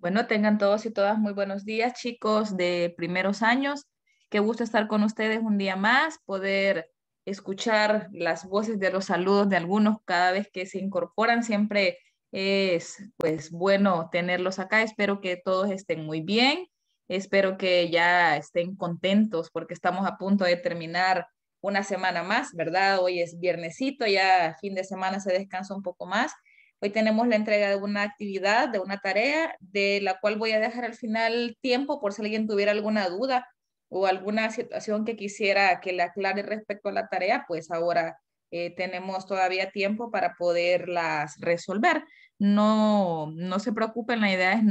Bueno, tengan todos y todas muy buenos días, chicos de primeros años. Qué gusto estar con ustedes un día más, poder escuchar las voces de los saludos de algunos cada vez que se incorporan. Siempre es pues bueno tenerlos acá. Espero que todos estén muy bien. Espero que ya estén contentos porque estamos a punto de terminar una semana más, ¿verdad? Hoy es viernesito, ya fin de semana se descansa un poco más. Hoy tenemos la entrega de una actividad, de una tarea, de la cual voy a dejar al final tiempo por si alguien tuviera alguna duda o alguna situación que quisiera que le aclare respecto a la tarea, pues ahora tenemos todavía tiempo para poderlas resolver. No se preocupen, la idea es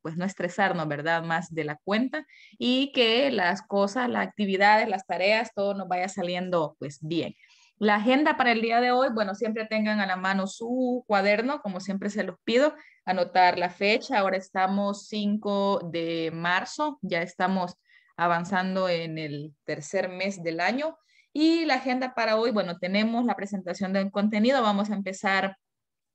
pues no estresarnos, ¿verdad? Más de la cuenta y que las cosas, las actividades, las tareas, todo nos vaya saliendo pues bien. La agenda para el día de hoy, bueno, siempre tengan a la mano su cuaderno, como siempre se los pido, anotar la fecha. Ahora estamos 5 de marzo, ya estamos avanzando en el tercer mes del año. Y la agenda para hoy, bueno, tenemos la presentación del contenido. Vamos a empezar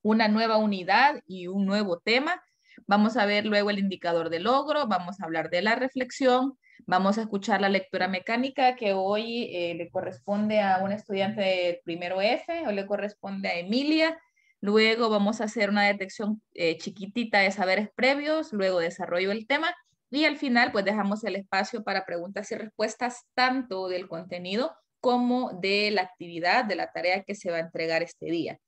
una nueva unidad y un nuevo tema. Vamos a ver luego el indicador de logro, vamos a hablar de la reflexión, vamos a escuchar la lectura mecánica que hoy le corresponde a un estudiante de primero F o le corresponde a Emilia. Luego vamos a hacer una detección chiquitita de saberes previos, luego desarrollo el tema y al final pues dejamos el espacio para preguntas y respuestas tanto del contenido como de la actividad, de la tarea que se va a entregar este día.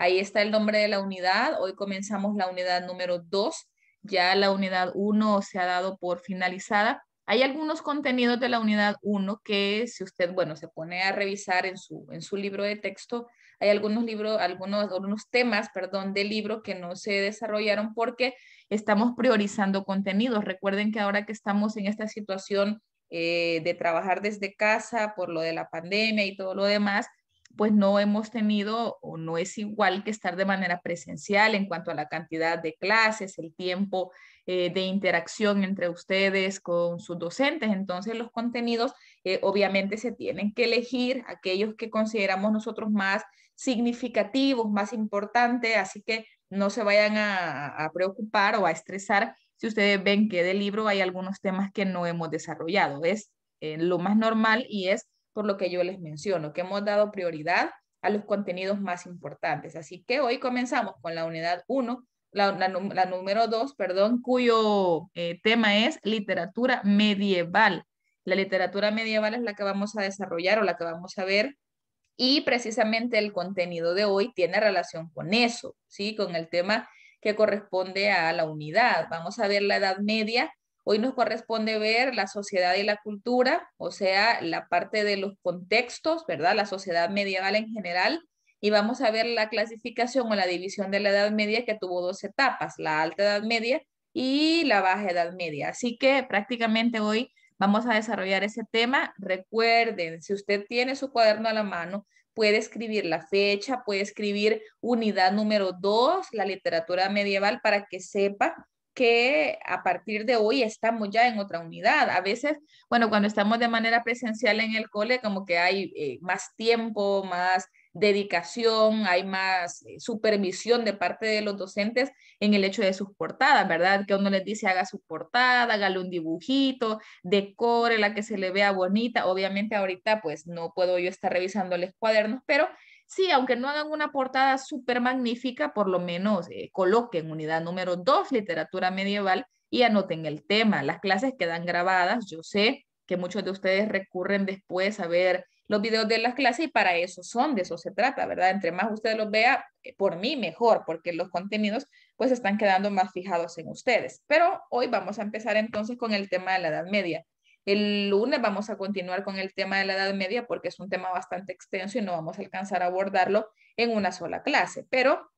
Ahí está el nombre de la unidad. Hoy comenzamos la unidad número 2. Ya la unidad uno se ha dado por finalizada. Hay algunos contenidos de la unidad uno que si usted, bueno, se pone a revisar en su libro de texto, hay algunos libros, algunos temas, perdón, del libro que no se desarrollaron porque estamos priorizando contenidos. Recuerden que ahora que estamos en esta situación de trabajar desde casa por lo de la pandemia y todo lo demás, pues no hemos tenido o no es igual que estar de manera presencial en cuanto a la cantidad de clases, el tiempo de interacción entre ustedes con sus docentes. Entonces los contenidos obviamente se tienen que elegir aquellos que consideramos nosotros más significativos, más importantes, así que no se vayan a preocupar o a estresar si ustedes ven que del libro hay algunos temas que no hemos desarrollado. Es lo más normal y es por lo que yo les menciono, que hemos dado prioridad a los contenidos más importantes. Así que hoy comenzamos con la unidad uno, la número 2, perdón, cuyo tema es literatura medieval. La literatura medieval es la que vamos a desarrollar o la que vamos a ver y precisamente el contenido de hoy tiene relación con eso, ¿sí? Con el tema que corresponde a la unidad. Vamos a ver la Edad Media. Hoy nos corresponde ver la sociedad y la cultura, o sea, la parte de los contextos, ¿verdad? La sociedad medieval en general. Y vamos a ver la clasificación o la división de la Edad Media que tuvo dos etapas, la Alta Edad Media y la Baja Edad Media. Así que prácticamente hoy vamos a desarrollar ese tema. Recuerden, si usted tiene su cuaderno a la mano, puede escribir la fecha, puede escribir unidad número 2, la literatura medieval, para que sepa que a partir de hoy estamos ya en otra unidad. A veces, bueno, cuando estamos de manera presencial en el cole, como que hay más tiempo, más dedicación, hay más supervisión de parte de los docentes en el hecho de sus portadas, ¿verdad? Que uno les dice haga su portada, hágale un dibujito, decore la que se le vea bonita. Obviamente ahorita pues no puedo yo estar revisándoles cuadernos, pero sí, aunque no hagan una portada súper magnífica, por lo menos coloquen unidad número 2, literatura medieval, y anoten el tema. Las clases quedan grabadas. Yo sé que muchos de ustedes recurren después a ver los videos de las clases y para eso son, de eso se trata, ¿verdad? Entre más usted los vea, por mí mejor, porque los contenidos pues están quedando más fijados en ustedes. Pero hoy vamos a empezar entonces con el tema de la Edad Media. El lunes vamos a continuar con el tema de la Edad Media porque es un tema bastante extenso y no vamos a alcanzar a abordarlo en una sola clase, pero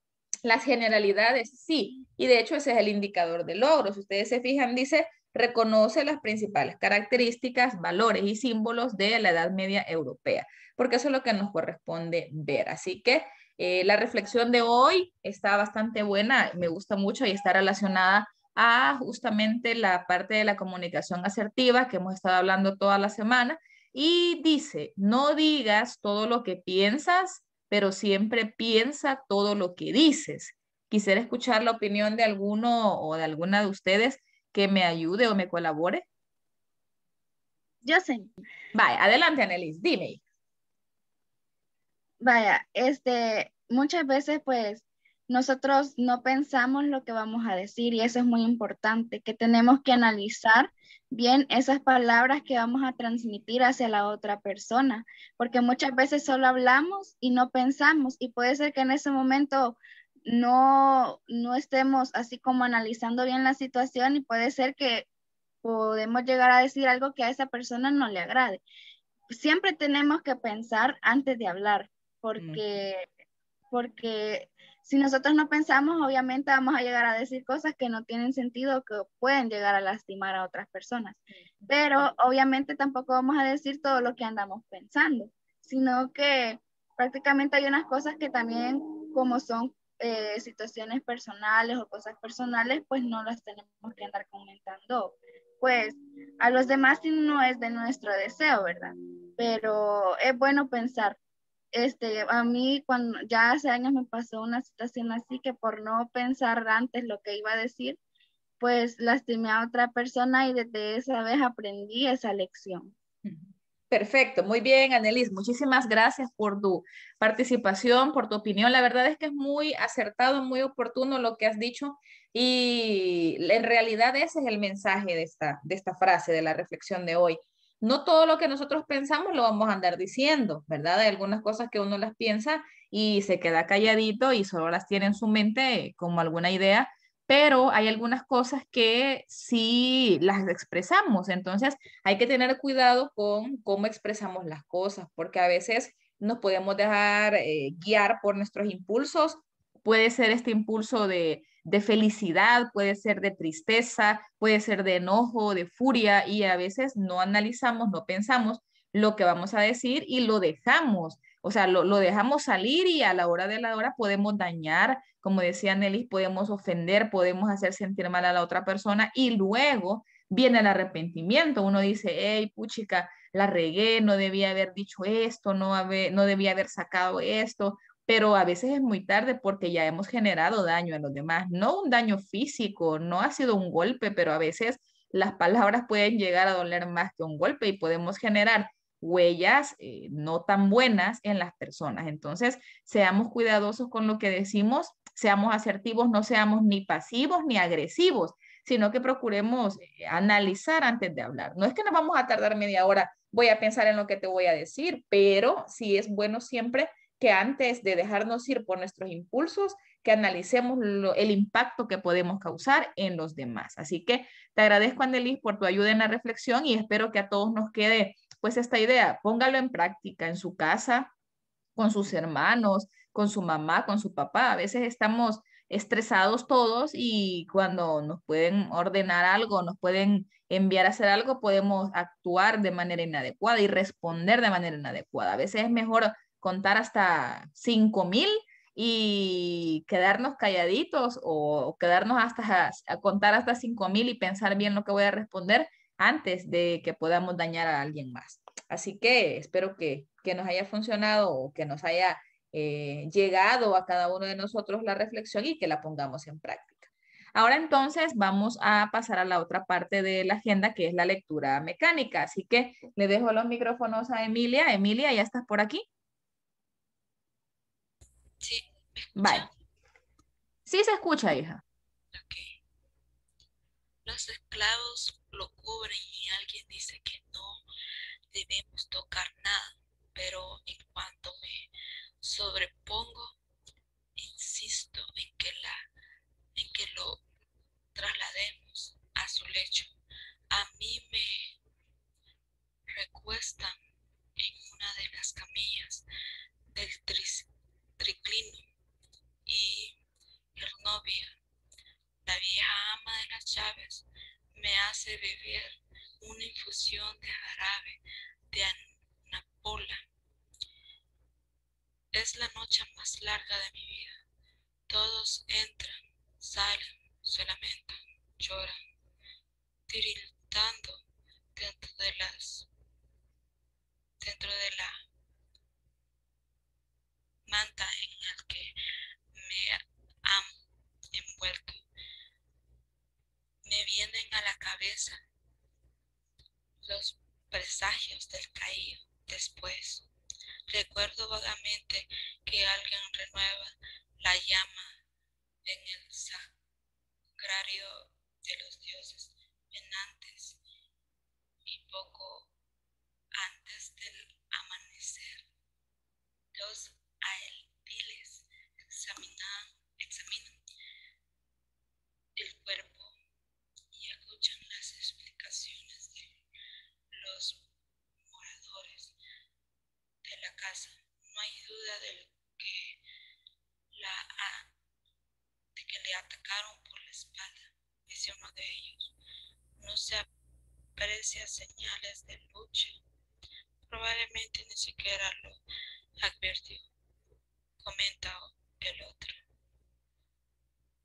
las generalidades sí, y de hecho ese es el indicador de logros. Si ustedes se fijan, dice, reconoce las principales características, valores y símbolos de la Edad Media europea, porque eso es lo que nos corresponde ver. Así que la reflexión de hoy está bastante buena, me gusta mucho y está relacionada a justamente la parte de la comunicación asertiva que hemos estado hablando toda la semana y dice, no digas todo lo que piensas, pero siempre piensa todo lo que dices. Quisiera escuchar la opinión de alguno o de alguna de ustedes que me ayude o me colabore. Yo sé. Vaya, adelante, Annelies, dime. Vaya, muchas veces pues nosotros no pensamos lo que vamos a decir y eso es muy importante, que tenemos que analizar bien esas palabras que vamos a transmitir hacia la otra persona, porque muchas veces solo hablamos y no pensamos y puede ser que en ese momento no estemos así como analizando bien la situación y puede ser que podemos llegar a decir algo que a esa persona no le agrade. Siempre tenemos que pensar antes de hablar, Mm. porque si nosotros no pensamos, obviamente vamos a llegar a decir cosas que no tienen sentido, que pueden llegar a lastimar a otras personas. Pero obviamente tampoco vamos a decir todo lo que andamos pensando, sino que prácticamente hay unas cosas que también, como son situaciones personales o cosas personales, pues no las tenemos que andar comentando, pues a los demás si no es de nuestro deseo, ¿verdad? Pero es bueno pensar. A mí cuando ya hace años me pasó una situación así que por no pensar antes lo que iba a decir, pues lastimé a otra persona y desde esa vez aprendí esa lección. Perfecto, muy bien, Annelies. Muchísimas gracias por tu participación, por tu opinión. La verdad es que es muy acertado, muy oportuno lo que has dicho y en realidad ese es el mensaje de esta frase, de la reflexión de hoy. No todo lo que nosotros pensamos lo vamos a andar diciendo, ¿verdad? Hay algunas cosas que uno las piensa y se queda calladito y solo las tiene en su mente como alguna idea, pero hay algunas cosas que sí las expresamos. Entonces, hay que tener cuidado con cómo expresamos las cosas, porque a veces nos podemos dejar guiar por nuestros impulsos. Puede ser este impulso de felicidad, puede ser de tristeza, puede ser de enojo, de furia, y a veces no analizamos, no pensamos lo que vamos a decir y lo dejamos. O sea, lo dejamos salir y a la hora de la hora podemos dañar, como decía Nelly, podemos ofender, podemos hacer sentir mal a la otra persona y luego viene el arrepentimiento. Uno dice, hey, puchica, la regué, no debía haber dicho esto, no debía haber sacado esto, pero a veces es muy tarde porque ya hemos generado daño a los demás. No un daño físico, no ha sido un golpe, pero a veces las palabras pueden llegar a doler más que un golpe y podemos generar huellas no tan buenas en las personas. Entonces, seamos cuidadosos con lo que decimos, seamos asertivos, no seamos ni pasivos ni agresivos, sino que procuremos analizar antes de hablar. No es que nos vamos a tardar media hora, voy a pensar en lo que te voy a decir, pero sí es bueno siempre que antes de dejarnos ir por nuestros impulsos, que analicemos el impacto que podemos causar en los demás. Así que te agradezco, Annelies, por tu ayuda en la reflexión y espero que a todos nos quede pues esta idea. Póngalo en práctica en su casa, con sus hermanos, con su mamá, con su papá. A veces estamos estresados todos y cuando nos pueden ordenar algo, nos pueden enviar a hacer algo, podemos actuar de manera inadecuada y responder de manera inadecuada. A veces es mejor contar hasta 5,000 y quedarnos calladitos o quedarnos hasta a contar hasta 5,000 y pensar bien lo que voy a responder antes de que podamos dañar a alguien más. Así que espero que nos haya funcionado o que nos haya llegado a cada uno de nosotros la reflexión y que la pongamos en práctica. Ahora entonces vamos a pasar a la otra parte de la agenda que es la lectura mecánica. Así que le dejo los micrófonos a Emilia. Emilia, ¿ya estás por aquí? Sí, ¿me escuchan? Bye. Sí se escucha, hija. Ok. Los esclavos lo cubren y alguien dice que no debemos tocar nada, pero en cuanto me sobrepongo, insisto en que lo traslademos a su lecho. A mí me recuestan en una de las camillas del triclino y Hernovia, la vieja ama de las llaves, me hace beber una infusión de jarabe de anapola. Es la noche más larga de mi vida. Todos entran, salen, se lamentan, lloran, tiritando dentro dentro de la manta en el que me amo. cabeza, los presagios del caído después. Recuerdo vagamente que alguien renueva la llama en el sagrario de los dioses penantes y poco antes del amanecer los aediles examinan el cuerpo y escuchan las explicaciones de los moradores de la casa. No hay duda de que le atacaron por la espalda, dice uno de ellos. No se aprecia señales de lucha. Probablemente ni siquiera lo advirtió, comenta el otro.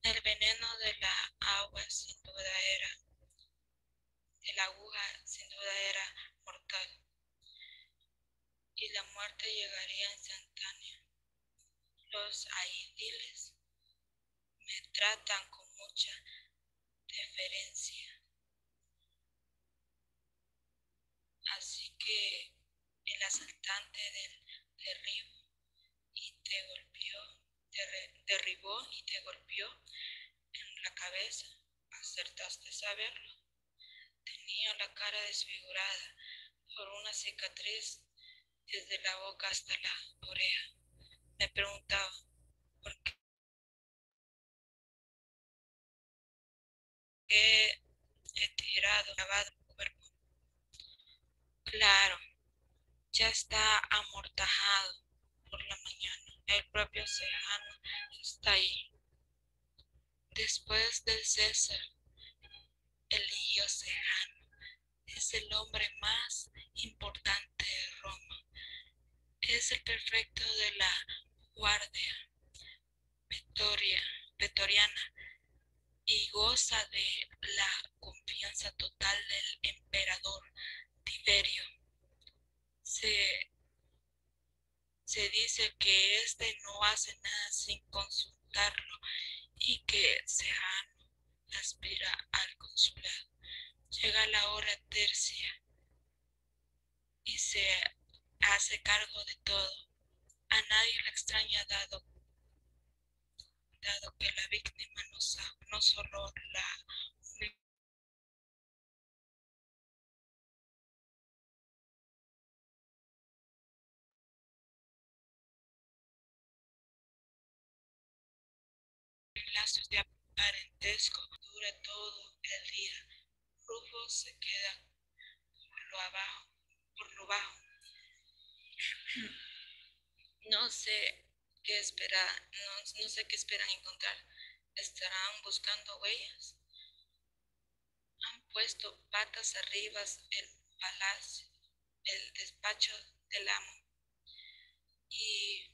El veneno de la aguja sin duda era mortal, y la muerte llegaría instantánea. Los aidiles me tratan con mucha deferencia, así que el asaltante derribó y te golpeó en la cabeza. Acertaste a saberlo. Tenía la cara desfigurada por una cicatriz desde la boca hasta la oreja. Me preguntaba por qué he lavado el cuerpo. Claro, ya está amortajado por la mañana. El propio Sejano está ahí. Después del César, Elío Sejano es el hombre más importante de Roma. Es el prefecto de la Guardia Pretoriana y goza de la confianza total del emperador Tiberio. Se dice que este no hace nada sin consultarlo y que Sejano aspira al consulado. Llega la hora tercia y se hace cargo de todo. A nadie le extraña dado que la víctima no solo la lazos de parentesco dura todo el día. Rufo se queda por lo bajo. No sé qué esperan, no sé qué esperan encontrar. ¿Estarán buscando huellas? Han puesto patas arriba el palacio, el despacho del amo. Y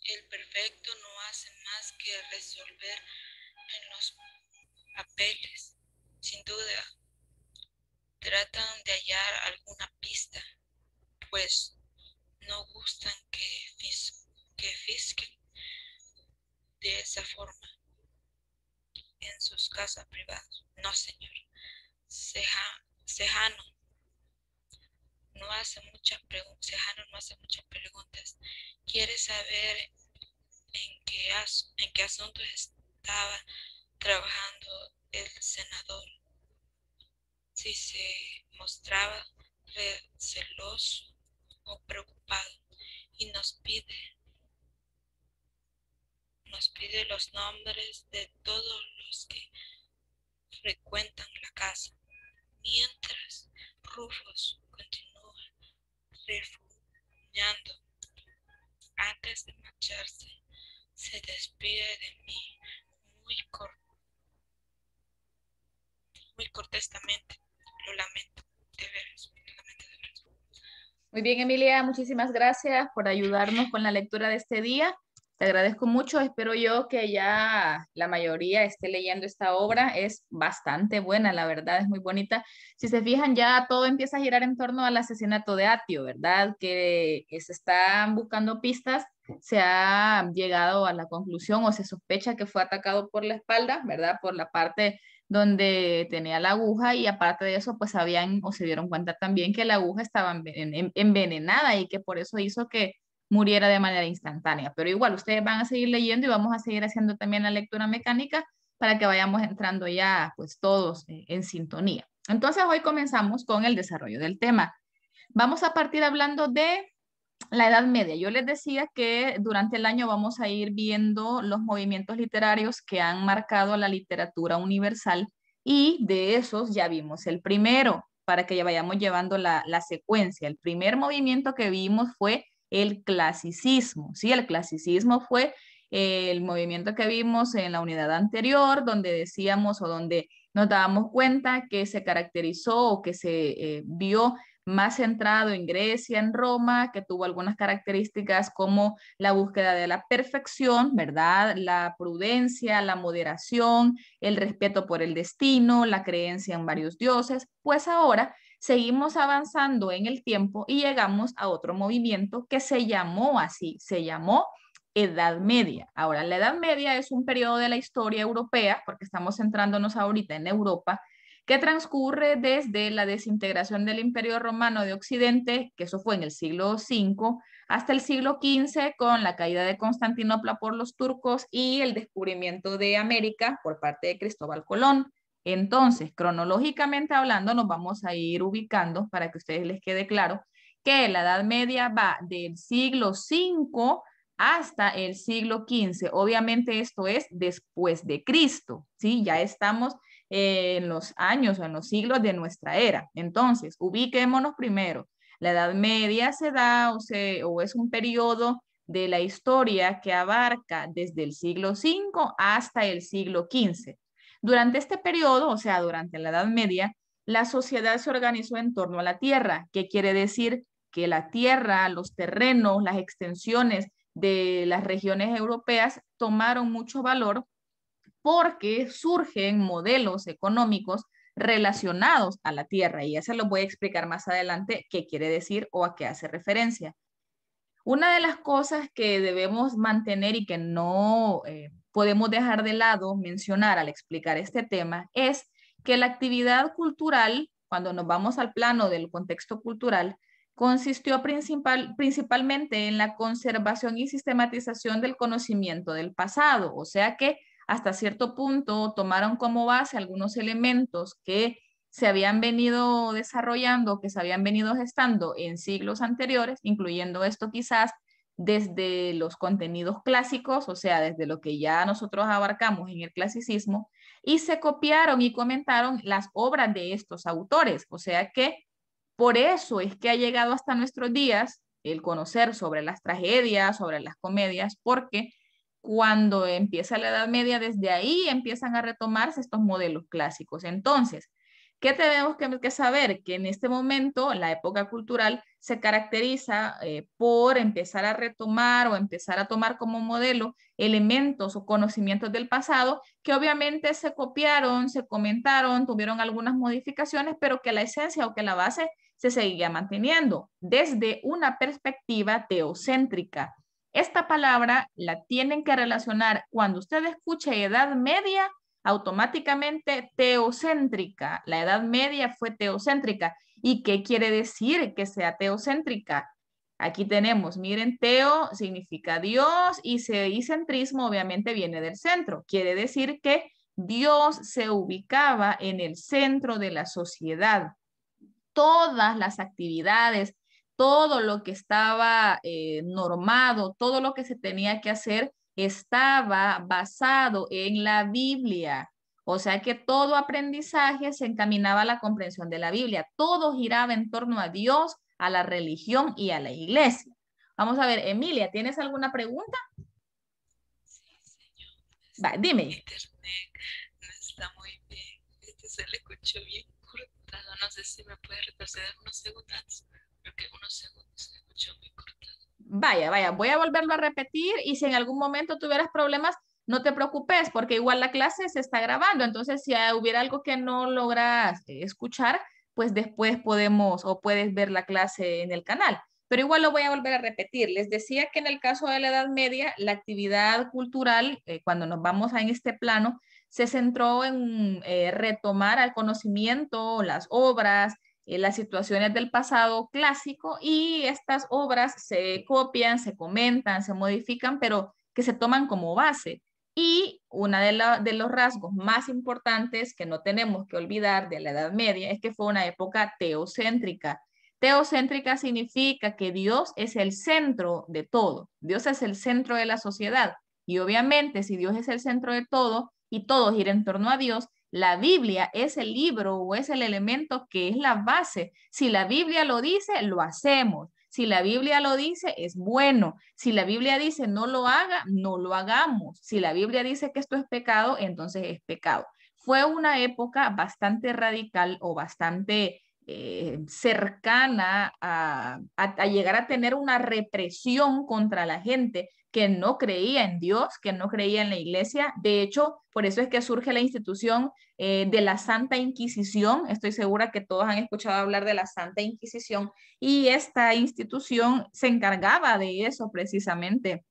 el prefecto no hace más que resolver en los papeles. Sin duda, tratan de hallar alguna pista, pues no gustan que fisquen de esa forma en sus casas privadas. No, señor. Sejano no hace muchas preguntas. Quiere saber en qué asuntos estaba trabajando el senador. Si se mostraba receloso o preocupado, y nos pide los nombres de todos los que frecuentan la casa. Mientras Rufus continúa refugiando antes de marcharse, se despide de mí muy cortésmente. Lo lamento de veras. Muy bien, Emilia, muchísimas gracias por ayudarnos con la lectura de este día. Te agradezco mucho. Espero yo que ya la mayoría esté leyendo esta obra. Es bastante buena, la verdad, es muy bonita. Si se fijan, ya todo empieza a girar en torno al asesinato de Atio, ¿verdad? Que se están buscando pistas. Se ha llegado a la conclusión o se sospecha que fue atacado por la espalda, ¿verdad? Por la parte donde tenía la aguja y aparte de eso, pues sabían o se dieron cuenta también que la aguja estaba envenenada y que por eso hizo que muriera de manera instantánea. Pero igual, ustedes van a seguir leyendo y vamos a seguir haciendo también la lectura mecánica para que vayamos entrando ya, pues todos en sintonía. Entonces, hoy comenzamos con el desarrollo del tema. Vamos a partir hablando de la Edad Media. Yo les decía que durante el año vamos a ir viendo los movimientos literarios que han marcado la literatura universal y de esos ya vimos el primero, para que ya vayamos llevando la secuencia. El primer movimiento que vimos fue el clasicismo, ¿sí? El clasicismo fue el movimiento que vimos en la unidad anterior, donde decíamos o donde nos dábamos cuenta que se caracterizó o que se vio más centrado en Grecia, en Roma, que tuvo algunas características como la búsqueda de la perfección, ¿verdad? La prudencia, la moderación, el respeto por el destino, la creencia en varios dioses. Pues ahora seguimos avanzando en el tiempo y llegamos a otro movimiento que se llamó así, se llamó Edad Media. Ahora, la Edad Media es un periodo de la historia europea, porque estamos centrándonos ahorita en Europa, que transcurre desde la desintegración del Imperio Romano de Occidente, que eso fue en el siglo V, hasta el siglo XV con la caída de Constantinopla por los turcos y el descubrimiento de América por parte de Cristóbal Colón. Entonces, cronológicamente hablando, nos vamos a ir ubicando para que a ustedes les quede claro que la Edad Media va del siglo V hasta el siglo XV. Obviamente esto es después de Cristo, ¿sí? Ya estamos en los años o en los siglos de nuestra era. Entonces, ubiquémonos primero. La Edad Media se da o es un periodo de la historia que abarca desde el siglo V hasta el siglo XV. Durante este periodo, o sea, durante la Edad Media, la sociedad se organizó en torno a la tierra. ¿Qué quiere decir? Que la tierra, los terrenos, las extensiones de las regiones europeas tomaron mucho valor porque surgen modelos económicos relacionados a la tierra y ya se los voy a explicar más adelante qué quiere decir o a qué hace referencia. Una de las cosas que debemos mantener y que no podemos dejar de lado mencionar al explicar este tema es que la actividad cultural, cuando nos vamos al plano del contexto cultural, consistió principalmente en la conservación y sistematización del conocimiento del pasado, o sea que hasta cierto punto tomaron como base algunos elementos que se habían venido desarrollando, que se habían venido gestando en siglos anteriores, incluyendo esto quizás desde los contenidos clásicos, o sea, desde lo que ya nosotros abarcamos en el clasicismo, y se copiaron y comentaron las obras de estos autores, o sea que por eso es que ha llegado hasta nuestros días el conocer sobre las tragedias, sobre las comedias, porque cuando empieza la Edad Media, desde ahí empiezan a retomarse estos modelos clásicos. Entonces, ¿qué tenemos que saber? Que en este momento la época cultural se caracteriza por empezar a retomar o empezar a tomar como modelo elementos o conocimientos del pasado que obviamente se copiaron, se comentaron, tuvieron algunas modificaciones, pero que la esencia o que la base se seguía manteniendo desde una perspectiva teocéntrica. Esta palabra la tienen que relacionar cuando usted escuche Edad Media, automáticamente teocéntrica. La Edad Media fue teocéntrica. ¿Y qué quiere decir que sea teocéntrica? Aquí tenemos, miren, teo significa Dios y centrismo obviamente viene del centro. Quiere decir que Dios se ubicaba en el centro de la sociedad. Todas las actividades, todo lo que estaba normado, todo lo que se tenía que hacer estaba basado en la Biblia. O sea que todo aprendizaje se encaminaba a la comprensión de la Biblia. Todo giraba en torno a Dios, a la religión y a la iglesia. Vamos a ver, Emilia, ¿tienes alguna pregunta? Sí, señor. Va, dime. Internet no está muy bien. Se le escuchó bien cortado. No sé si me puede retroceder unos segundos, porque unos segundos se le escuchó muy cortado. Vaya, voy a volverlo a repetir y si en algún momento tuvieras problemas, no te preocupes porque igual la clase se está grabando, entonces si hubiera algo que no logras escuchar, pues después podemos o puedes ver la clase en el canal. Pero igual lo voy a volver a repetir. Les decía que en el caso de la Edad Media, la actividad cultural, cuando nos vamos a en este plano, se centró en retomar al conocimiento, las obras, las situaciones del pasado clásico, y estas obras se copian, se comentan, se modifican, pero que se toman como base. Y uno de los rasgos más importantes que no tenemos que olvidar de la Edad Media es que fue una época teocéntrica. Teocéntrica significa que Dios es el centro de todo. Dios es el centro de la sociedad. Y obviamente, si Dios es el centro de todo y todo gira en torno a Dios, la Biblia es el libro o es el elemento que es la base. Si la Biblia lo dice, lo hacemos. Si la Biblia lo dice, es bueno. Si la Biblia dice no lo haga, no lo hagamos. Si la Biblia dice que esto es pecado, entonces es pecado. Fue una época bastante radical o bastante cercana a llegar a tener una represión contra la gente que no creía en Dios, que no creía en la iglesia. De hecho, por eso es que surge la institución de la Santa Inquisición. Estoy segura que todos han escuchado hablar de la Santa Inquisición, y esta institución se encargaba de eso precisamente,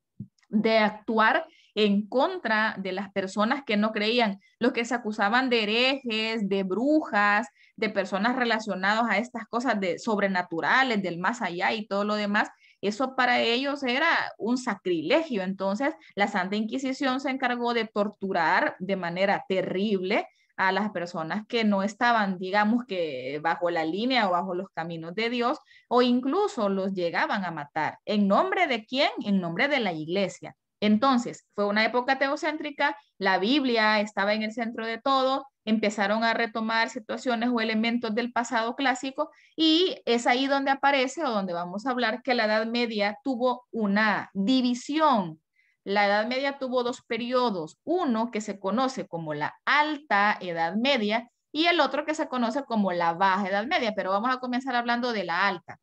de actuar en contra de las personas que no creían, los que se acusaban de herejes, de brujas, de personas relacionadas a estas cosas de sobrenaturales, del más allá y todo lo demás. Eso para ellos era un sacrilegio. Entonces, la Santa Inquisición se encargó de torturar de manera terrible a las personas que no estaban, digamos que bajo la línea o bajo los caminos de Dios, o incluso los llegaban a matar. ¿En nombre de quién? En nombre de la iglesia. Entonces, fue una época teocéntrica, la Biblia estaba en el centro de todo, empezaron a retomar situaciones o elementos del pasado clásico, y es ahí donde aparece o donde vamos a hablar que la Edad Media tuvo una división. La Edad Media tuvo dos periodos, uno que se conoce como la Alta Edad Media y el otro que se conoce como la Baja Edad Media, pero vamos a comenzar hablando de la Alta.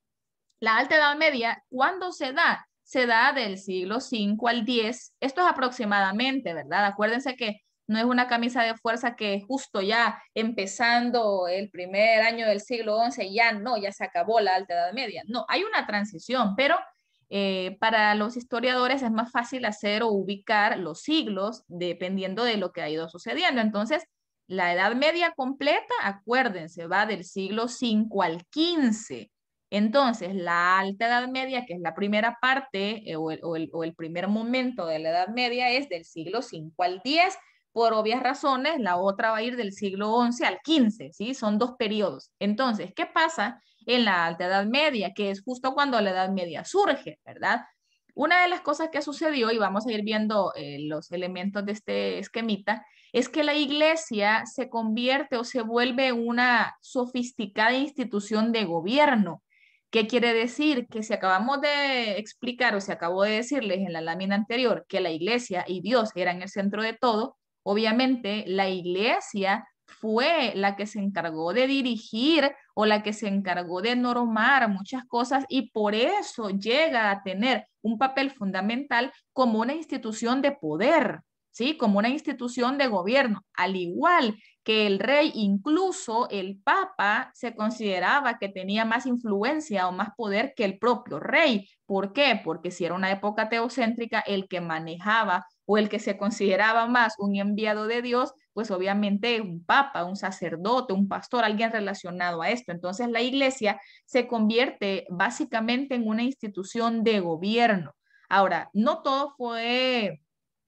La Alta Edad Media, ¿cuándo se da? Se da del siglo V al X. Esto es aproximadamente, ¿verdad? Acuérdense que no es una camisa de fuerza que justo ya empezando el primer año del siglo XI, ya no, ya se acabó la Alta Edad Media. No, hay una transición, pero para los historiadores es más fácil hacer o ubicar los siglos dependiendo de lo que ha ido sucediendo. Entonces, la Edad Media completa, acuérdense, va del siglo V al XV. Entonces, la Alta Edad Media, que es la primera parte o el primer momento de la Edad Media, es del siglo V al X. Por obvias razones, la otra va a ir del siglo XI al XV, ¿sí? Son dos periodos. Entonces, ¿qué pasa en la Alta Edad Media? Que es justo cuando la Edad Media surge, ¿verdad? Una de las cosas que sucedió, y vamos a ir viendo los elementos de este esquemita, es que la iglesia se convierte o se vuelve una sofisticada institución de gobierno. ¿Qué quiere decir? Que si acabamos de explicar o se acabó de decirles en la lámina anterior que la iglesia y Dios eran el centro de todo, obviamente la iglesia fue la que se encargó de dirigir o la que se encargó de normar muchas cosas, y por eso llega a tener un papel fundamental como una institución de poder, ¿sí? Como una institución de gobierno, al igual que el rey. Incluso el papa se consideraba que tenía más influencia o más poder que el propio rey. ¿Por qué? Porque si era una época teocéntrica, el que manejaba o el que se consideraba más un enviado de Dios, pues obviamente un papa, un sacerdote, un pastor, alguien relacionado a esto. Entonces la iglesia se convierte básicamente en una institución de gobierno. Ahora, no todo fue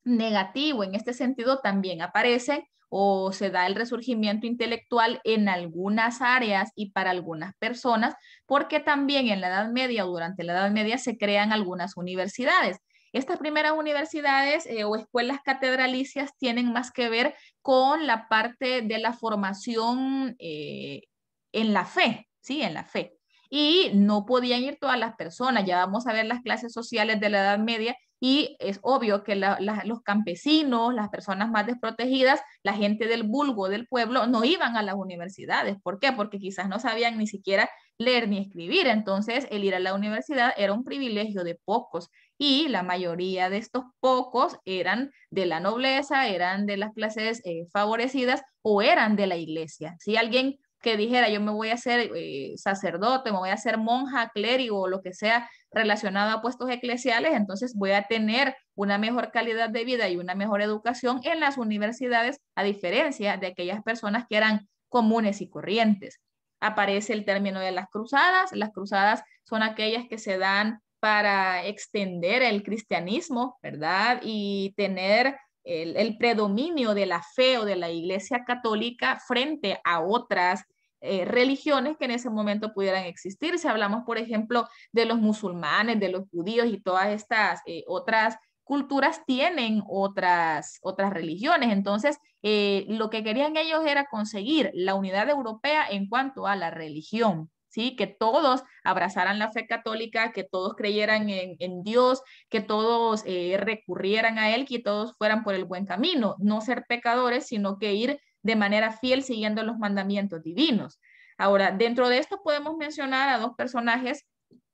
negativo. En este sentido también aparece o se da el resurgimiento intelectual en algunas áreas y para algunas personas, porque también en la Edad Media o durante la Edad Media se crean algunas universidades. Estas primeras universidades o escuelas catedralicias tienen más que ver con la parte de la formación en la fe, ¿sí? En la fe. Y no podían ir todas las personas. Ya vamos a ver las clases sociales de la Edad Media, y es obvio que los campesinos, las personas más desprotegidas, la gente del vulgo del pueblo, no iban a las universidades. ¿Por qué? Porque quizás no sabían ni siquiera leer ni escribir. Entonces, el ir a la universidad era un privilegio de pocos, y la mayoría de estos pocos eran de la nobleza, eran de las clases favorecidas o eran de la iglesia. Si alguien que dijera yo me voy a hacer sacerdote, me voy a hacer monja, clérigo o lo que sea relacionado a puestos eclesiales, entonces voy a tener una mejor calidad de vida y una mejor educación en las universidades, a diferencia de aquellas personas que eran comunes y corrientes. Aparece el término de las cruzadas. Las cruzadas son aquellas que se dan para extender el cristianismo, ¿verdad? Y tener el predominio de la fe o de la Iglesia Católica frente a otras religiones que en ese momento pudieran existir. Si hablamos, por ejemplo, de los musulmanes, de los judíos y todas estas otras culturas tienen otras religiones. Entonces, lo que querían ellos era conseguir la unidad europea en cuanto a la religión. ¿Sí? Que todos abrazaran la fe católica, que todos creyeran en Dios, que todos recurrieran a Él, que todos fueran por el buen camino, no ser pecadores, sino que ir de manera fiel siguiendo los mandamientos divinos. Ahora, dentro de esto podemos mencionar a dos personajes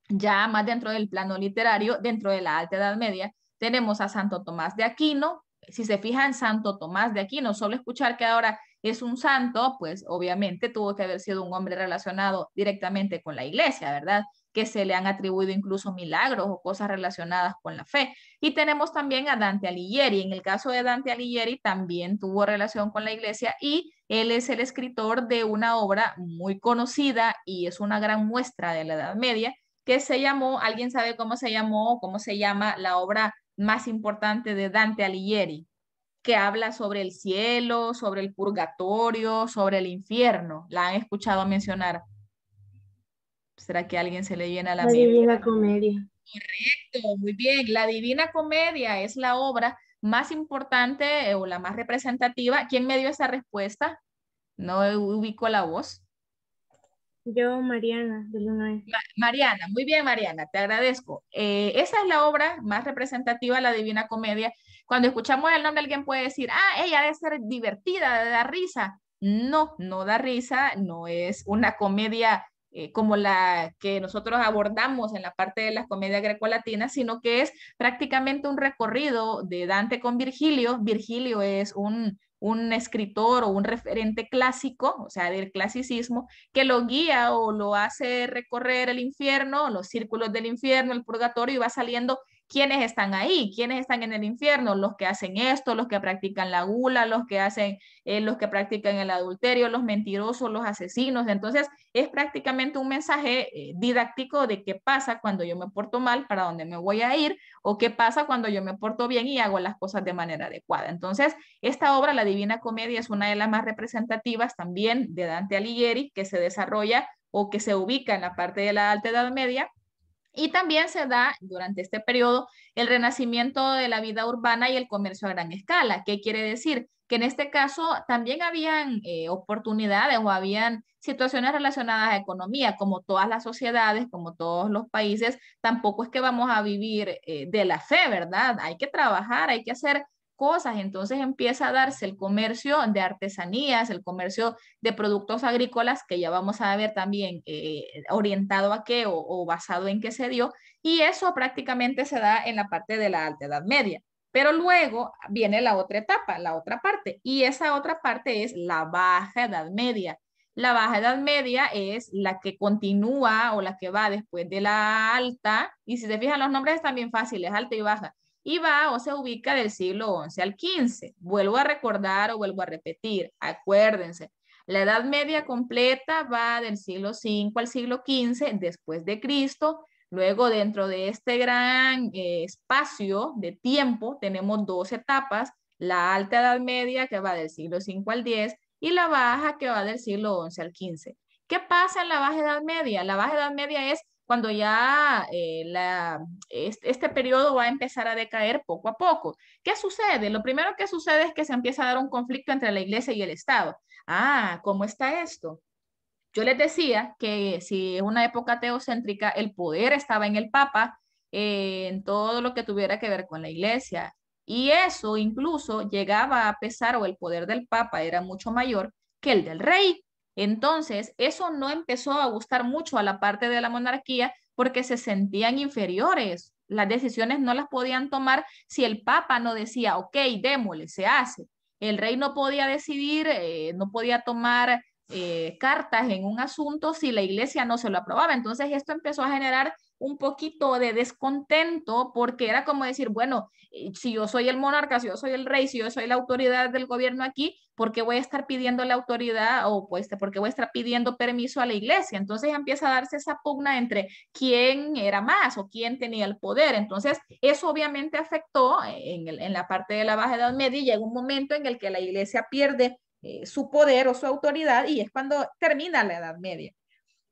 ya más dentro del plano literario, dentro de la Alta Edad Media. Tenemos a Santo Tomás de Aquino. Si se fijan, Santo Tomás de Aquino, solo escuchar que ahora es un santo, pues obviamente tuvo que haber sido un hombre relacionado directamente con la iglesia, ¿verdad? Que se le han atribuido incluso milagros o cosas relacionadas con la fe. Y tenemos también a Dante Alighieri. En el caso de Dante Alighieri también tuvo relación con la iglesia y él es el escritor de una obra muy conocida y es una gran muestra de la Edad Media que se llamó, ¿alguien sabe cómo se llamó, cómo se llama la obra más importante de Dante Alighieri? Que habla sobre el cielo, sobre el purgatorio, sobre el infierno. ¿La han escuchado mencionar? ¿Será que a alguien se le llena la La mente? Divina Comedia. Correcto, muy bien. La Divina Comedia es la obra más importante o la más representativa. ¿Quién me dio esa respuesta? No ubico la voz. Yo, Mariana, del 1E. Mariana, muy bien, Mariana, te agradezco. Esa es la obra más representativa, la Divina Comedia. Cuando escuchamos el nombre, alguien puede decir, ah, ella debe ser divertida, debe dar risa. No, no da risa, no es una comedia como la que nosotros abordamos en la parte de las comedias grecolatinas, sino que es prácticamente un recorrido de Dante con Virgilio. Virgilio es un escritor o un referente clásico, o sea, del clasicismo, que lo guía o lo hace recorrer el infierno, los círculos del infierno, el purgatorio, y va saliendo quiénes están ahí, quiénes están en el infierno, los que hacen esto, los que practican la gula, los que practican el adulterio, los mentirosos, los asesinos. Entonces, es prácticamente un mensaje didáctico de qué pasa cuando yo me porto mal, para dónde me voy a ir, o qué pasa cuando yo me porto bien y hago las cosas de manera adecuada. Entonces, esta obra, La Divina Comedia, es una de las más representativas también de Dante Alighieri, que se desarrolla o que se ubica en la parte de la Alta Edad Media. Y también se da durante este periodo el renacimiento de la vida urbana y el comercio a gran escala. ¿Qué quiere decir? Que en este caso también habían oportunidades o habían situaciones relacionadas a economía, como todas las sociedades, como todos los países, tampoco es que vamos a vivir de la fe, ¿verdad? Hay que trabajar, hay que hacer cosas, entonces empieza a darse el comercio de artesanías, el comercio de productos agrícolas, que ya vamos a ver también orientado a qué o basado en qué se dio, y eso prácticamente se da en la parte de la Alta Edad Media. Pero luego viene la otra etapa, la otra parte, y esa otra parte es la Baja Edad Media. La Baja Edad Media es la que continúa o la que va después de la Alta, y si se fijan los nombres están bien fáciles, Alta y Baja, y va o se ubica del siglo XI al XV. Vuelvo a recordar o vuelvo a repetir, acuérdense, la Edad Media completa va del siglo V al siglo XV después de Cristo. Luego, dentro de este gran espacio de tiempo, tenemos dos etapas, la Alta Edad Media, que va del siglo V al X, y la Baja, que va del siglo XI al XV. ¿Qué pasa en la Baja Edad Media? La Baja Edad Media es cuando ya este periodo va a empezar a decaer poco a poco. ¿Qué sucede? Lo primero que sucede es que se empieza a dar un conflicto entre la iglesia y el Estado. Ah, ¿cómo está esto? Yo les decía que si en una época teocéntrica el poder estaba en el Papa, en todo lo que tuviera que ver con la iglesia, y eso incluso llegaba a pesar o el poder del Papa era mucho mayor que el del rey. Entonces, eso no empezó a gustar mucho a la parte de la monarquía porque se sentían inferiores. Las decisiones no las podían tomar si el Papa no decía, ok, démosle, se hace. El rey no podía decidir, no podía tomar cartas en un asunto si la iglesia no se lo aprobaba. Entonces esto empezó a generar un poquito de descontento porque era como decir, bueno, si yo soy el monarca, si yo soy el rey, si yo soy la autoridad del gobierno aquí, ¿por qué voy a estar pidiendo la autoridad o pues por qué voy a estar pidiendo permiso a la iglesia? Entonces empieza a darse esa pugna entre quién era más o quién tenía el poder. Entonces eso obviamente afectó en la parte de la Baja Edad Media y llega un momento en el que la iglesia pierde su poder o su autoridad y es cuando termina la Edad Media.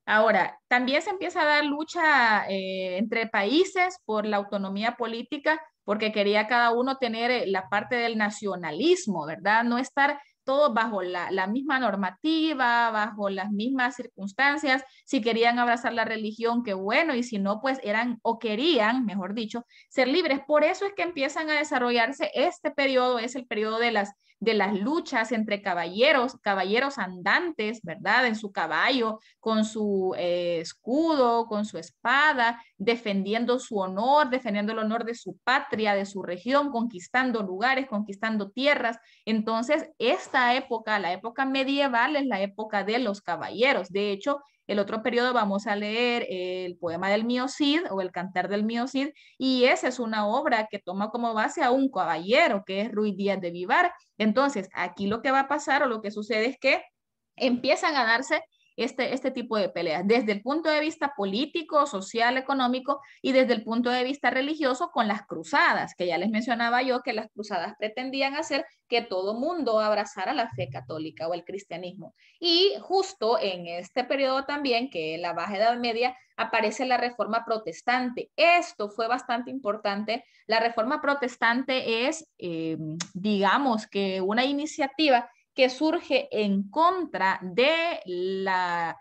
Ahora, también se empieza a dar lucha entre países por la autonomía política, porque quería cada uno tener la parte del nacionalismo, ¿verdad? No estar todos bajo la misma normativa, bajo las mismas circunstancias. Si querían abrazar la religión, qué bueno, y si no, pues eran o querían, mejor dicho, ser libres. Por eso es que empiezan a desarrollarse este periodo, es el periodo de las luchas entre caballeros andantes, ¿verdad? En su caballo, con su escudo, con su espada, defendiendo su honor, defendiendo el honor de su patria, de su región, conquistando lugares, conquistando tierras. Entonces, esta época, la época medieval, es la época de los caballeros. De hecho, el otro periodo vamos a leer el poema del Mío Cid o el Cantar del Mío Cid, y esa es una obra que toma como base a un caballero, que es Ruy Díaz de Vivar. Entonces, aquí lo que va a pasar o lo que sucede es que empiezan a darse este tipo de peleas, desde el punto de vista político, social, económico y desde el punto de vista religioso con las cruzadas, que ya les mencionaba yo que las cruzadas pretendían hacer que todo mundo abrazara la fe católica o el cristianismo. Y justo en este periodo también, que en la Baja Edad Media, aparece la Reforma Protestante. Esto fue bastante importante. La Reforma Protestante es, digamos que una iniciativa que surge en contra de la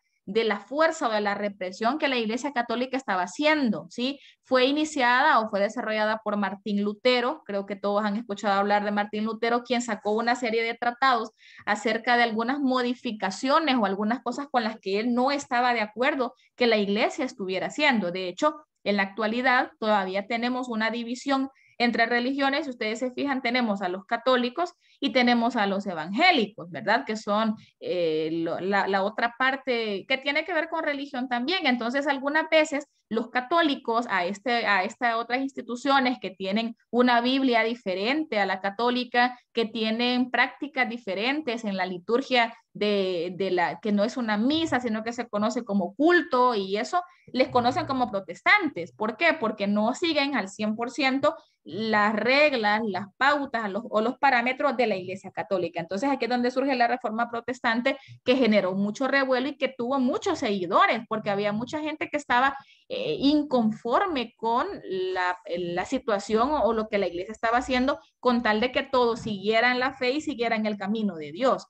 fuerza o de la represión que la Iglesia Católica estaba haciendo, ¿sí? Fue iniciada o fue desarrollada por Martín Lutero, creo que todos han escuchado hablar de Martín Lutero, quien sacó una serie de tratados acerca de algunas modificaciones o algunas cosas con las que él no estaba de acuerdo que la Iglesia estuviera haciendo. De hecho, en la actualidad todavía tenemos una división entre religiones. Si ustedes se fijan, tenemos a los católicos y tenemos a los evangélicos, ¿verdad? Que son la otra parte que tiene que ver con religión también. Entonces, algunas veces los católicos a estas otras instituciones que tienen una Biblia diferente a la católica, que tienen prácticas diferentes en la liturgia que no es una misa, sino que se conoce como culto, y eso les conocen como protestantes. ¿Por qué? Porque no siguen al 100% las reglas, las pautas o los parámetros de la Iglesia Católica. Entonces aquí es donde surge la Reforma Protestante, que generó mucho revuelo y que tuvo muchos seguidores, porque había mucha gente que estaba inconforme con la situación o lo que la Iglesia estaba haciendo, con tal de que todos siguieran la fe y siguieran el camino de Dios.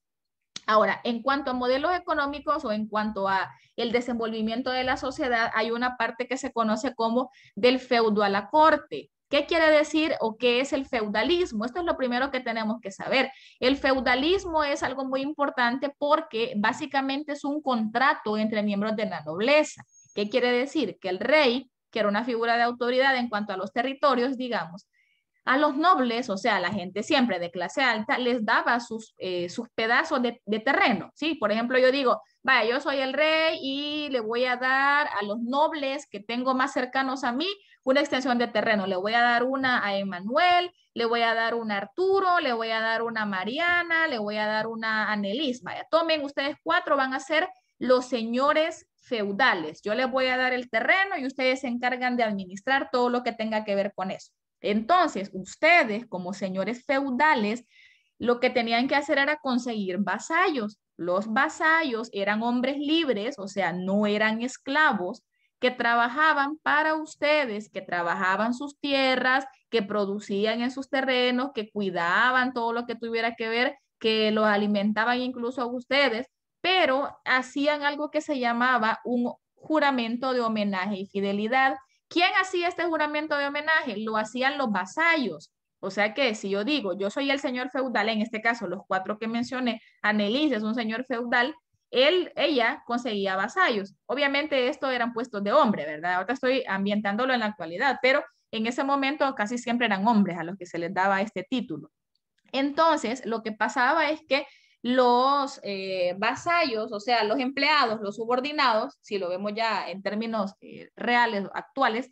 Ahora, en cuanto a modelos económicos o en cuanto a el desenvolvimiento de la sociedad, hay una parte que se conoce como del feudo a la corte. ¿Qué quiere decir o qué es el feudalismo? Esto es lo primero que tenemos que saber. El feudalismo es algo muy importante porque básicamente es un contrato entre miembros de la nobleza. ¿Qué quiere decir? Que el rey, que era una figura de autoridad en cuanto a los territorios, digamos, a los nobles, o sea, a la gente siempre de clase alta, les daba sus pedazos de terreno, ¿sí? Por ejemplo, yo digo, vaya, yo soy el rey y le voy a dar a los nobles que tengo más cercanos a mí una extensión de terreno. Le voy a dar una a Emanuel, le voy a dar una a Arturo, le voy a dar una a Mariana, le voy a dar una a Nelis. Vaya, tomen ustedes 4, van a ser los señores feudales. Yo les voy a dar el terreno y ustedes se encargan de administrar todo lo que tenga que ver con eso. Entonces, ustedes como señores feudales, lo que tenían que hacer era conseguir vasallos. Los vasallos eran hombres libres, o sea, no eran esclavos, que trabajaban para ustedes, que trabajaban sus tierras, que producían en sus terrenos, que cuidaban todo lo que tuviera que ver, que los alimentaban incluso a ustedes, pero hacían algo que se llamaba un juramento de homenaje y fidelidad. ¿Quién hacía este juramento de homenaje? Lo hacían los vasallos. O sea que si yo digo, yo soy el señor feudal, en este caso los 4 que mencioné, Annelies es un señor feudal, ella conseguía vasallos. Obviamente esto eran puestos de hombre, ¿verdad? Ahora estoy ambientándolo en la actualidad, pero en ese momento casi siempre eran hombres a los que se les daba este título. Entonces, lo que pasaba es que los vasallos, o sea, los empleados, los subordinados, si lo vemos ya en términos reales, actuales,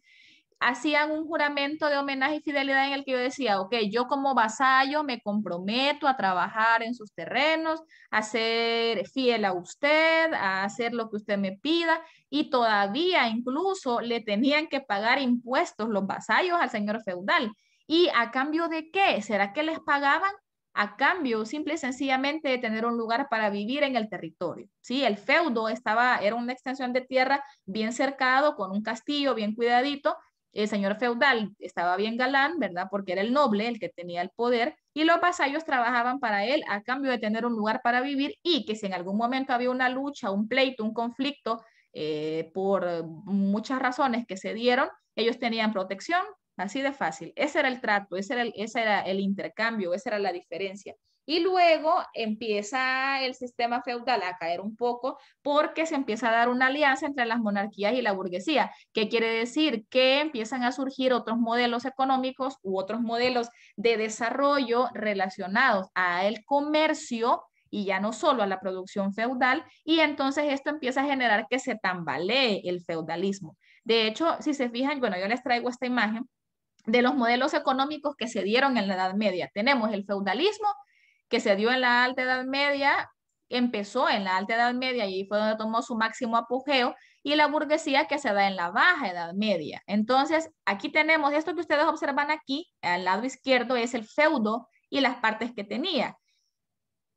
hacían un juramento de homenaje y fidelidad en el que yo decía, ok, yo como vasallo me comprometo a trabajar en sus terrenos, a ser fiel a usted, a hacer lo que usted me pida, y todavía incluso le tenían que pagar impuestos los vasallos al señor feudal. ¿Y a cambio de qué? ¿Será que les pagaban? A cambio, simple y sencillamente, de tener un lugar para vivir en el territorio. ¿Sí? El feudo era una extensión de tierra bien cercado, con un castillo bien cuidadito. El señor feudal estaba bien galán, ¿verdad? Porque era el noble, el que tenía el poder, y los vasallos trabajaban para él a cambio de tener un lugar para vivir, y que si en algún momento había una lucha, un pleito, un conflicto, por muchas razones que se dieron, ellos tenían protección. Así de fácil. Ese era el trato, ese era el intercambio, esa era la diferencia. Y luego empieza el sistema feudal a caer un poco porque se empieza a dar una alianza entre las monarquías y la burguesía. ¿Qué quiere decir? Que empiezan a surgir otros modelos económicos u otros modelos de desarrollo relacionados al comercio y ya no solo a la producción feudal, y entonces esto empieza a generar que se tambalee el feudalismo. De hecho, si se fijan, bueno, yo les traigo esta imagen de los modelos económicos que se dieron en la Edad Media. Tenemos el feudalismo, que se dio en la Alta Edad Media, empezó en la Alta Edad Media y fue donde tomó su máximo apogeo, y la burguesía, que se da en la Baja Edad Media. Entonces, aquí tenemos esto que ustedes observan aquí, al lado izquierdo, es el feudo y las partes que tenía.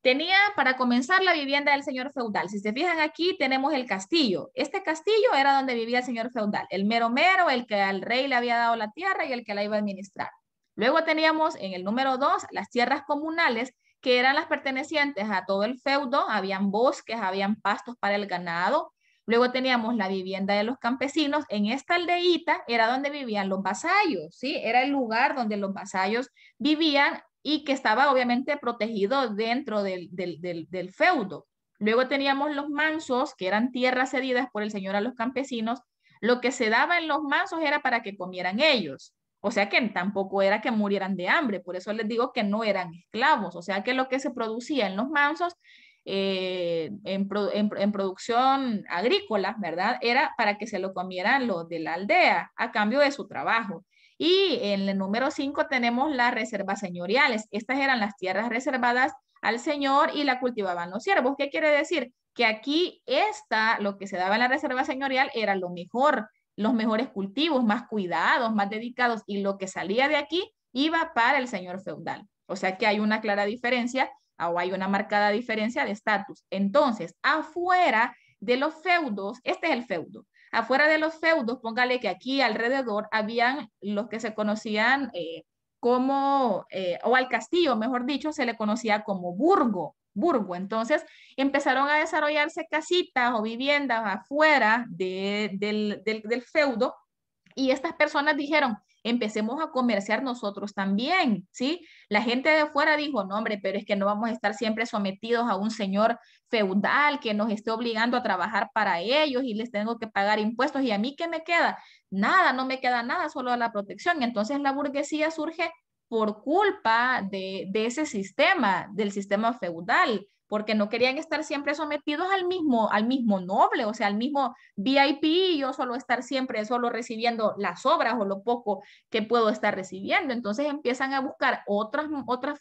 Tenía, para comenzar, la vivienda del señor feudal. Si se fijan aquí, tenemos el castillo. Este castillo era donde vivía el señor feudal, el mero mero, el que al rey le había dado la tierra y el que la iba a administrar. Luego teníamos en el número 2 las tierras comunales, que eran las pertenecientes a todo el feudo. Habían bosques, habían pastos para el ganado. Luego teníamos la vivienda de los campesinos. En esta aldeíta era donde vivían los vasallos, ¿sí? Era el lugar donde los vasallos vivían, y que estaba obviamente protegido dentro del feudo. Luego teníamos los mansos, que eran tierras cedidas por el señor a los campesinos. Lo que se daba en los mansos era para que comieran ellos. O sea que tampoco era que murieran de hambre. Por eso les digo que no eran esclavos. O sea que lo que se producía en los mansos, en producción agrícola, ¿verdad? Era para que se lo comieran los de la aldea a cambio de su trabajo. Y en el número 5 tenemos las reservas señoriales. Estas eran las tierras reservadas al señor y la cultivaban los siervos. ¿Qué quiere decir? Que aquí lo que se daba en la reserva señorial era lo mejor, los mejores cultivos, más cuidados, más dedicados, y lo que salía de aquí iba para el señor feudal. O sea que hay una clara diferencia, o hay una marcada diferencia de estatus. Entonces, afuera de los feudos, este es el feudo. Afuera de los feudos, póngale que aquí alrededor habían los que se conocían o al castillo, mejor dicho, se le conocía como burgo. Entonces empezaron a desarrollarse casitas o viviendas afuera del feudo, y estas personas dijeron, empecemos a comerciar nosotros también, ¿sí? La gente de afuera dijo, no, hombre, pero es que no vamos a estar siempre sometidos a un señor feudal que nos esté obligando a trabajar para ellos y les tengo que pagar impuestos. ¿Y a mí qué me queda? Nada, no me queda nada, solo la protección. Entonces la burguesía surge por culpa de ese sistema, del sistema feudal, porque no querían estar siempre sometidos al mismo noble, o sea, al mismo VIP, y yo solo estar siempre solo recibiendo las obras o lo poco que puedo estar recibiendo. Entonces empiezan a buscar otras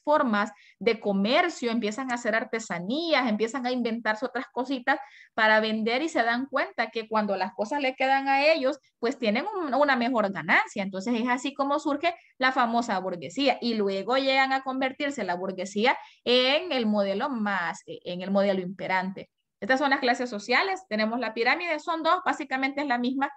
formas de comercio, empiezan a hacer artesanías, empiezan a inventarse otras cositas para vender, y se dan cuenta que cuando las cosas le quedan a ellos, pues tienen una mejor ganancia. Entonces es así como surge la famosa burguesía, y luego llegan a convertirse la burguesía en el modelo imperante. Estas son las clases sociales. Tenemos la pirámide, son dos, básicamente es la misma.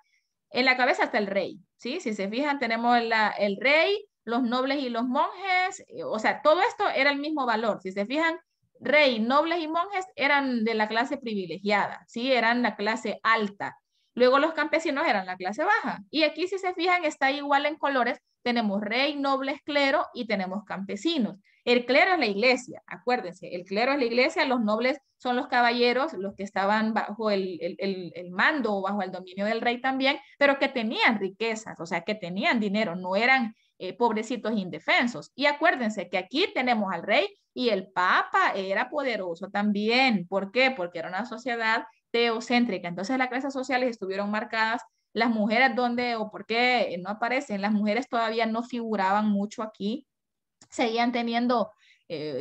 En la cabeza está el rey, ¿sí? Si se fijan, tenemos el rey, los nobles y los monjes, o sea, todo esto era el mismo valor. Si se fijan, rey, nobles y monjes eran de la clase privilegiada, ¿sí? Eran la clase alta. Luego los campesinos eran la clase baja. Y aquí, si se fijan, está igual en colores. Tenemos rey, nobles, clero, y tenemos campesinos. El clero es la iglesia, acuérdense, el clero es la iglesia, los nobles son los caballeros, los que estaban bajo el mando o bajo el dominio del rey también, pero que tenían riquezas, o sea, que tenían dinero, no eran pobrecitos indefensos. Y acuérdense que aquí tenemos al rey y el papa era poderoso también. ¿Por qué? Porque era una sociedad teocéntrica. Entonces las clases sociales estuvieron marcadas. Las mujeres, ¿dónde o por qué no aparecen? Las mujeres todavía no figuraban mucho aquí, seguían teniendo,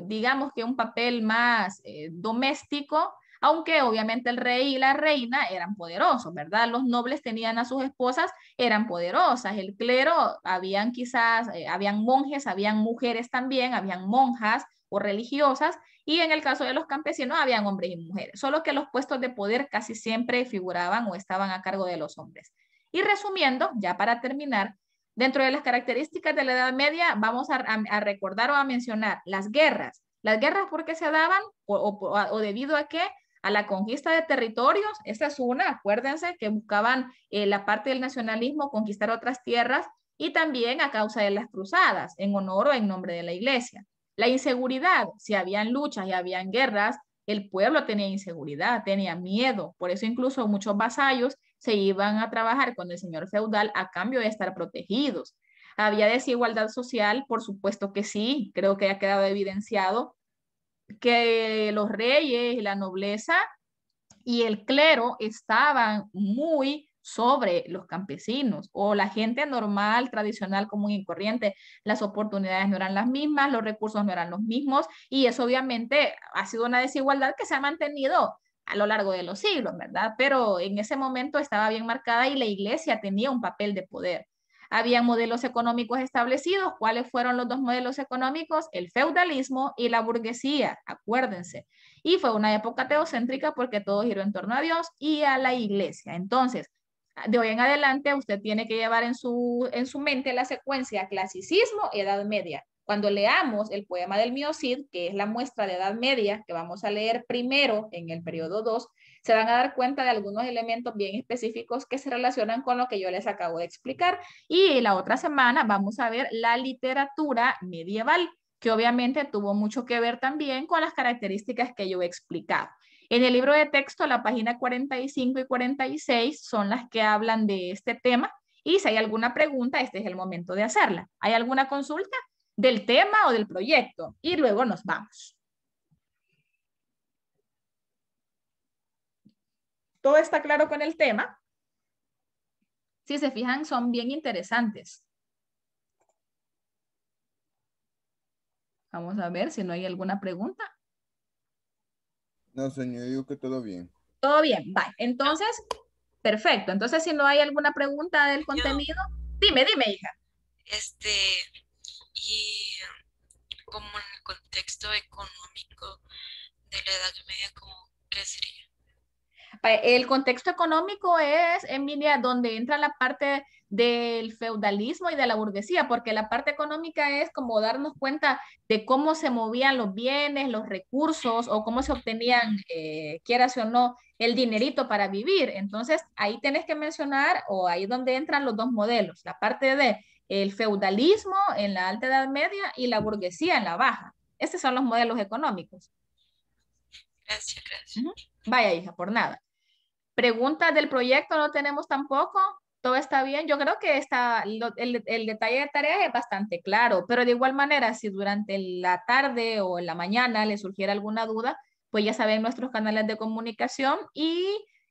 digamos que un papel más doméstico, aunque obviamente el rey y la reina eran poderosos, ¿verdad? Los nobles tenían a sus esposas, eran poderosas, el clero, habían quizás, habían monjes, habían mujeres también, habían monjas o religiosas, y en el caso de los campesinos habían hombres y mujeres, solo que los puestos de poder casi siempre figuraban o estaban a cargo de los hombres. Y resumiendo, ya para terminar, dentro de las características de la Edad Media, vamos a recordar o a mencionar las guerras. Las guerras, ¿por qué se daban? O debido a qué? A la conquista de territorios. Esta es una, acuérdense, que buscaban la parte del nacionalismo, conquistar otras tierras, y también a causa de las cruzadas, en honor o en nombre de la iglesia. La inseguridad, si habían luchas y habían guerras, el pueblo tenía inseguridad, tenía miedo. Por eso incluso muchos vasallos se iban a trabajar con el señor feudal a cambio de estar protegidos. ¿Había desigualdad social? Por supuesto que sí, creo que ha quedado evidenciado que los reyes y la nobleza y el clero estaban muy sobre los campesinos o la gente normal, tradicional, común y corriente. Las oportunidades no eran las mismas, los recursos no eran los mismos, y eso obviamente ha sido una desigualdad que se ha mantenido a lo largo de los siglos, ¿verdad? Pero en ese momento estaba bien marcada y la iglesia tenía un papel de poder. Había modelos económicos establecidos. ¿Cuáles fueron los dos modelos económicos? El feudalismo y la burguesía, acuérdense. Y fue una época teocéntrica porque todo giró en torno a Dios y a la iglesia. Entonces, de hoy en adelante, usted tiene que llevar en su mente la secuencia clasicismo, Edad Media. Cuando leamos el poema del Mío Cid, que es la muestra de Edad Media, que vamos a leer primero en el periodo 2, se van a dar cuenta de algunos elementos bien específicos que se relacionan con lo que yo les acabo de explicar. Y la otra semana vamos a ver la literatura medieval, que obviamente tuvo mucho que ver también con las características que yo he explicado. En el libro de texto, la página 45 y 46 son las que hablan de este tema, y si hay alguna pregunta, este es el momento de hacerla. ¿Hay alguna consulta del tema o del proyecto? Y luego nos vamos. ¿Todo está claro con el tema? Si se fijan, son bien interesantes. Vamos a ver si no hay alguna pregunta. No, señor, digo que todo bien. Todo bien, bye. Entonces, perfecto. Entonces, si no hay alguna pregunta del contenido, dime, hija. Y como en el contexto económico de la Edad Media, como, ¿qué sería? El contexto económico es, Emilia, donde entra la parte del feudalismo y de la burguesía, porque la parte económica es como darnos cuenta de cómo se movían los bienes, los recursos o cómo se obtenían, quieras o no, el dinerito para vivir. Entonces, ahí tenés que mencionar, o ahí donde entran los dos modelos, la parte de el feudalismo en la alta edad media y la burguesía en la baja. Estos son los modelos económicos. Gracias, gracias. Vaya, hija, por nada. Preguntas del proyecto no tenemos tampoco. Todo está bien. Yo creo que el detalle de tareas es bastante claro, pero de igual manera, si durante la tarde o en la mañana le surgiera alguna duda, pues ya saben nuestros canales de comunicación, y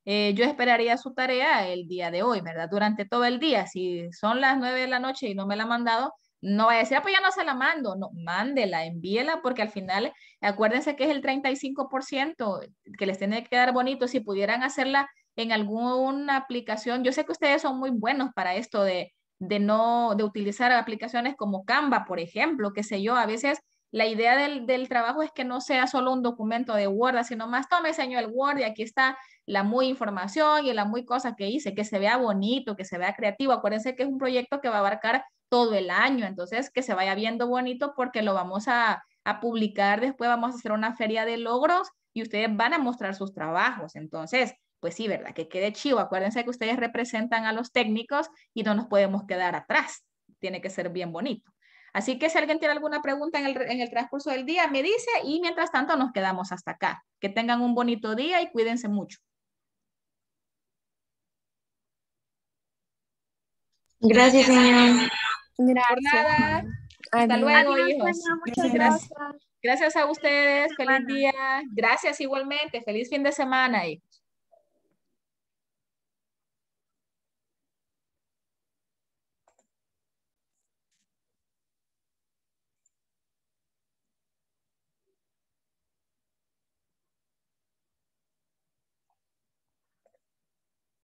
yo esperaría su tarea el día de hoy, ¿verdad? Durante todo el día. Si son las 9 de la noche y no me la han mandado, no vaya a decir, pues ya no se la mando. No, mándela, envíela, porque al final, acuérdense que es el 35% que les tiene que quedar bonito. Si pudieran hacerla en alguna aplicación. Yo sé que ustedes son muy buenos para esto de utilizar aplicaciones como Canva, por ejemplo, qué sé yo. A veces la idea del trabajo es que no sea solo un documento de Word, sino más, tome, señor, el Word y aquí está la muy información y la muy cosa que hice, que se vea bonito, que se vea creativo. Acuérdense que es un proyecto que va a abarcar todo el año, entonces que se vaya viendo bonito, porque lo vamos a publicar después, vamos a hacer una feria de logros y ustedes van a mostrar sus trabajos. Entonces, pues sí, ¿verdad? Que quede chivo. Acuérdense que ustedes representan a los técnicos y no nos podemos quedar atrás. Tiene que ser bien bonito. Así que si alguien tiene alguna pregunta en el transcurso del día, me dice, y mientras tanto nos quedamos hasta acá. Que tengan un bonito día y cuídense mucho. Gracias, señor. Por Gracias. nada. Hasta Adiós. luego, Adiós, hijos. Tania, muchas Gracias. gracias. Gracias a ustedes. Feliz Semana. día. Gracias igualmente. Feliz fin de semana.